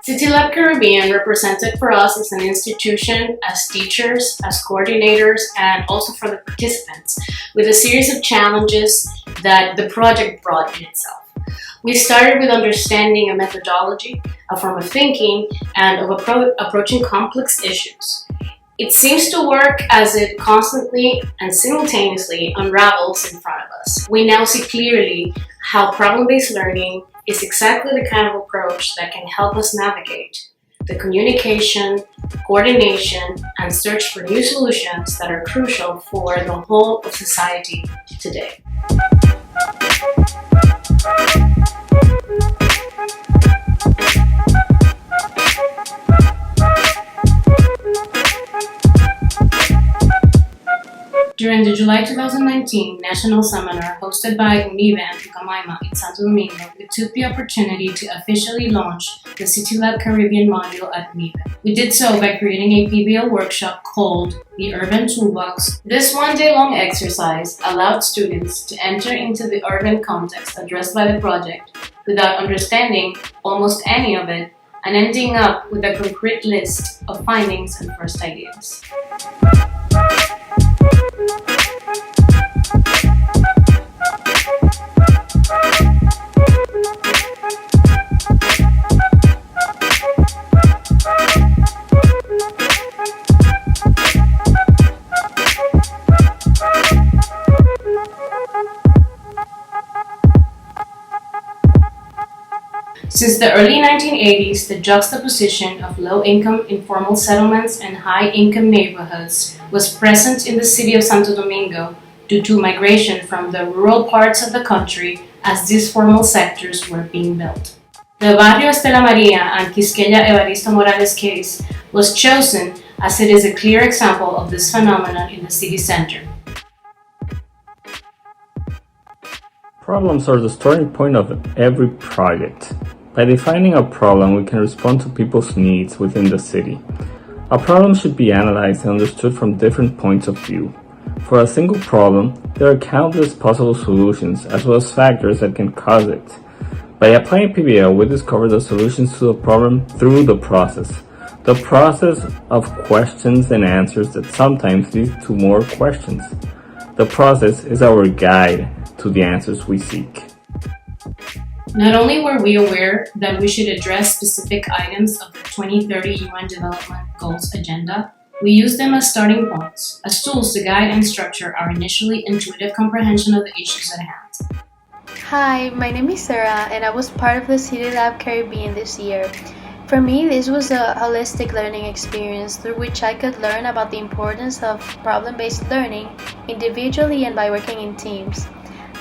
Citylab Caribbean represented for us as an institution, as teachers, as coordinators, and also for the participants, with a series of challenges that the project brought in itself. We started with understanding a methodology, a form of thinking, and of approaching complex issues. It seems to work as it constantly and simultaneously unravels in front of us. We now see clearly how problem-based learning is exactly the kind of approach that can help us navigate the communication, coordination, and search for new solutions that are crucial for the whole of society today. During the July 2019 National Seminar hosted by UNIBE and Pucamaima in Santo Domingo, we took the opportunity to officially launch the Citylab Caribbean module at UNIBE. We did so by creating a PBL workshop called the Urban Toolbox. This one-day-long exercise allowed students to enter into the urban context addressed by the project without understanding almost any of it and ending up with a concrete list of findings and first ideas. Since the early 1980s, the juxtaposition of low-income informal settlements and high-income neighborhoods was present in the city of Santo Domingo due to migration from the rural parts of the country as these formal sectors were being built. The Barrio Estela Maria and Quisqueya Evaristo Morales case was chosen as it is a clear example of this phenomenon in the city center. Problems are the starting point of every project. By defining a problem, we can respond to people's needs within the city. A problem should be analyzed and understood from different points of view. For a single problem, there are countless possible solutions as well as factors that can cause it. By applying PBL, we discover the solutions to the problem through the process of questions and answers that sometimes lead to more questions. The process is our guide to the answers we seek. Not only were we aware that we should address specific items of the 2030 UN Development Goals agenda, we used them as starting points, as tools to guide and structure our initially intuitive comprehension of the issues at hand. Hi, my name is Sarah and I was part of the Citylab Caribbean this year. For me, this was a holistic learning experience through which I could learn about the importance of problem-based learning individually and by working in teams.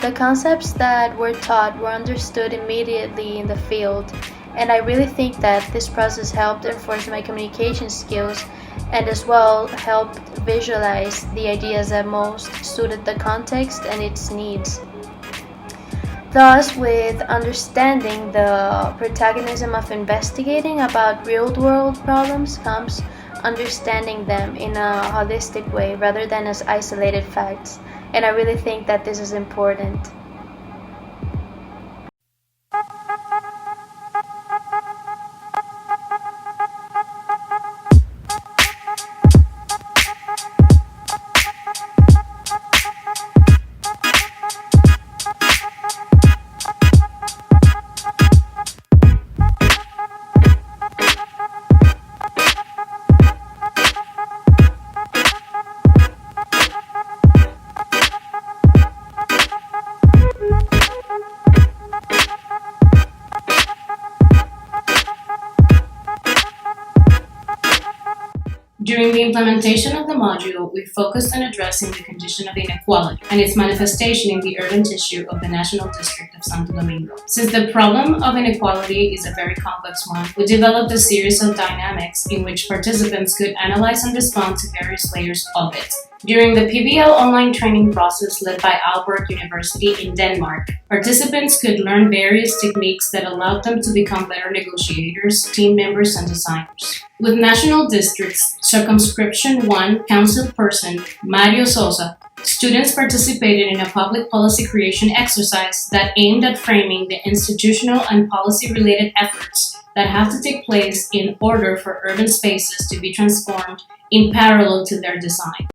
The concepts that were taught were understood immediately in the field, and I really think that this process helped enforce my communication skills and as well helped visualize the ideas that most suited the context and its needs. Thus, with understanding the protagonism of investigating about real-world problems comes understanding them in a holistic way rather than as isolated facts. And I really think that this is important. During the implementation of the module, we focused on addressing the condition of inequality and its manifestation in the urban tissue of the National District of Santo Domingo. Since the problem of inequality is a very complex one, we developed a series of dynamics in which participants could analyze and respond to various layers of it. During the PBL online training process led by Aalborg University in Denmark, participants could learn various techniques that allowed them to become better negotiators, team members, and designers. With National District's Circumscription 1 Council Person, Mario Sosa, students participated in a public policy creation exercise that aimed at framing the institutional and policy-related efforts that have to take place in order for urban spaces to be transformed in parallel to their design.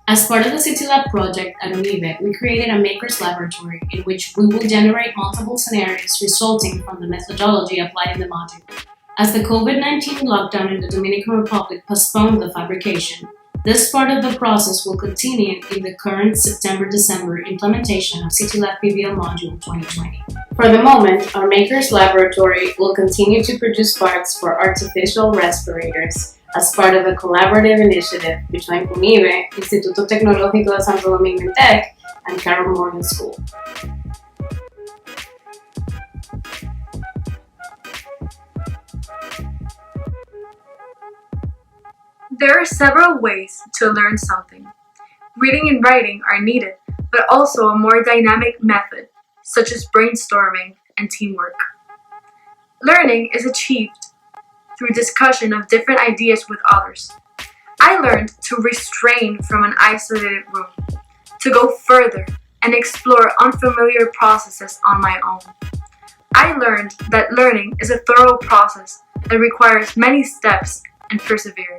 As part of the Citylab project at UNIBE, we created a maker's laboratory in which we will generate multiple scenarios resulting from the methodology applied in the module. As the COVID-19 lockdown in the Dominican Republic postponed the fabrication, this part of the process will continue in the current September-December implementation of Citylab PBL Module 2020. For the moment, our maker's laboratory will continue to produce parts for artificial respirators as part of a collaborative initiative between UNIBE, Instituto Tecnológico de Santo Domingo INTEC, and Carol Morgan School. There are several ways to learn something. Reading and writing are needed, but also a more dynamic method, such as brainstorming and teamwork. Learning is achieved through discussion of different ideas with others. I learned to restrain from an isolated room, to go further and explore unfamiliar processes on my own. I learned that learning is a thorough process that requires many steps and perseverance.